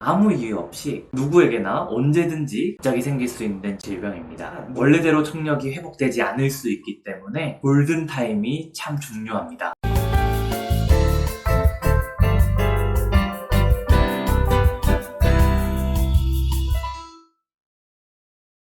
아무 이유 없이 누구에게나 언제든지 갑자기 생길 수 있는 질병입니다. 원래대로 청력이 회복되지 않을 수 있기 때문에 골든타임이 참 중요합니다.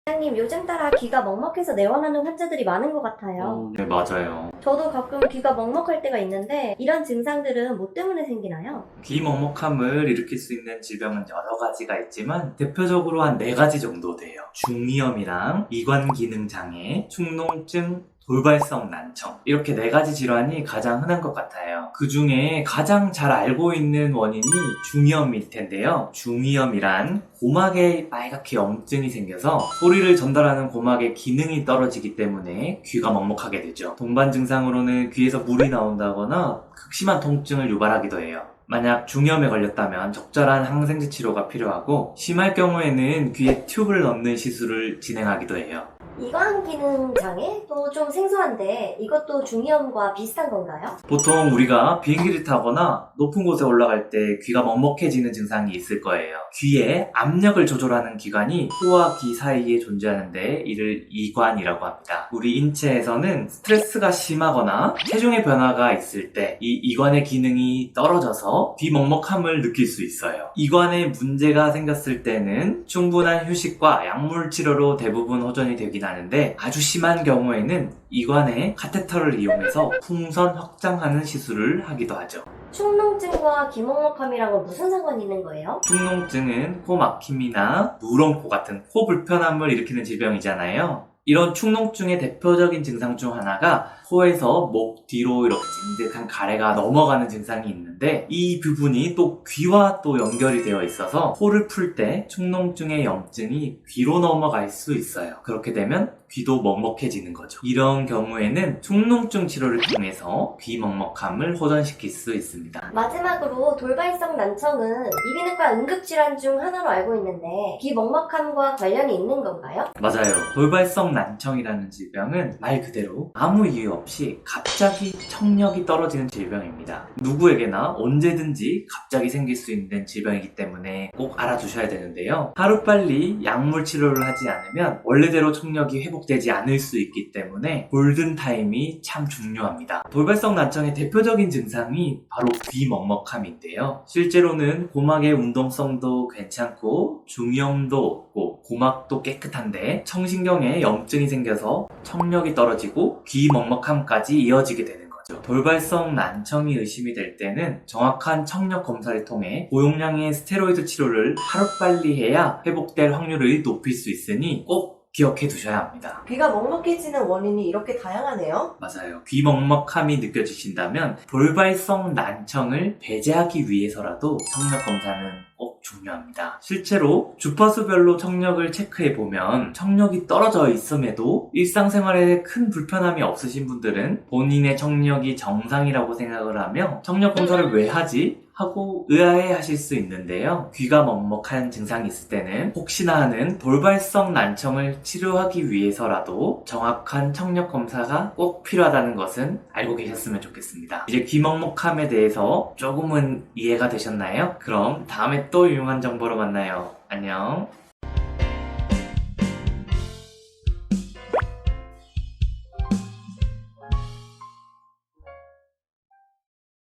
원장님, 요즘 따라 귀가 먹먹해서 내원하는 환자들이 많은 것 같아요. 네, 맞아요. 저도 가끔 귀가 먹먹할 때가 있는데 이런 증상들은 뭐 때문에 생기나요? 귀 먹먹함을 일으킬 수 있는 질병은 여러 가지가 있지만 대표적으로 한 4가지 정도 돼요. 중이염이랑 이관 기능 장애, 축농증, 돌발성 난청, 이렇게 4가지 질환이 가장 흔한 것 같아요. 그 중에 가장 잘 알고 있는 원인이 중이염일 텐데요. 중이염이란 고막에 빨갛게 염증이 생겨서 소리를 전달하는 고막의 기능이 떨어지기 때문에 귀가 먹먹하게 되죠. 동반 증상으로는 귀에서 물이 나온다거나 극심한 통증을 유발하기도 해요. 만약 중이염에 걸렸다면 적절한 항생제 치료가 필요하고, 심할 경우에는 귀에 튜브를 넣는 시술을 진행하기도 해요. 이관 기능 장애도 좀 생소한데 이것도 중이염과 비슷한 건가요? 보통 우리가 비행기를 타거나 높은 곳에 올라갈 때 귀가 먹먹해지는 증상이 있을 거예요. 귀에 압력을 조절하는 기관이 코와 귀 사이에 존재하는데 이를 이관이라고 합니다. 우리 인체에서는 스트레스가 심하거나 체중의 변화가 있을 때 이 이관의 기능이 떨어져서 귀 먹먹함을 느낄 수 있어요. 이관에 문제가 생겼을 때는 충분한 휴식과 약물 치료로 대부분 호전이 되긴 하는데, 아주 심한 경우에는 이관에 카테터를 이용해서 풍선 확장하는 시술을 하기도 하죠. 축농증과 귀먹먹함이랑은 무슨 상관이 있는 거예요? 축농증은 코 막힘이나 누런 코 같은 코 불편함을 일으키는 질병이잖아요. 이런 축농증의 대표적인 증상 중 하나가 코에서 목 뒤로 이렇게 찐득한 가래가 넘어가는 증상이 있는데, 이 부분이 또 귀와 또 연결이 되어 있어서 코를 풀 때 축농증의 염증이 귀로 넘어갈 수 있어요. 그렇게 되면 귀도 먹먹해지는 거죠. 이런 경우에는 축농증 치료를 통해서 귀 먹먹함을 호전시킬 수 있습니다. 마지막으로 돌발성 난청은 이비인후과 응급질환 중 하나로 알고 있는데 귀 먹먹함과 관련이 있는 건가요? 맞아요. 돌발성 난청이라는 질병은 말 그대로 아무 이유 없이 갑자기 청력이 떨어지는 질병입니다. 누구에게나 언제든지 갑자기 생길 수 있는 질병이기 때문에 꼭 알아두셔야 되는데요. 하루빨리 약물 치료를 하지 않으면 원래대로 청력이 회복되지 않을 수 있기 때문에 골든타임이 참 중요합니다. 돌발성 난청의 대표적인 증상이 바로 귀 먹먹함인데요. 실제로는 고막의 운동성도 괜찮고 중이염도 없고 고막도 깨끗한데 청신경에 염증이 생겨서 청력이 떨어지고 귀 먹먹함까지 이어지게 되는 거죠. 돌발성 난청이 의심이 될 때는 정확한 청력 검사를 통해 고용량의 스테로이드 치료를 하루빨리 해야 회복될 확률을 높일 수 있으니 꼭 기억해 두셔야 합니다. 귀가 먹먹해지는 원인이 이렇게 다양하네요. 맞아요. 귀 먹먹함이 느껴지신다면 돌발성 난청을 배제하기 위해서라도 청력 검사는 꼭 중요합니다. 실제로 주파수별로 청력을 체크해보면 청력이 떨어져 있음에도 일상생활에 큰 불편함이 없으신 분들은 본인의 청력이 정상이라고 생각을 하며 청력 검사를 왜 하지? 하고 의아해 하실 수 있는데요. 귀가 먹먹한 증상이 있을 때는 혹시나 하는 돌발성 난청을 치료하기 위해서라도 정확한 청력 검사가 꼭 필요하다는 것은 알고 계셨으면 좋겠습니다. 이제 귀 먹먹함에 대해서 조금은 이해가 되셨나요? 그럼 다음에 또 유용한 정보로 만나요. 안녕.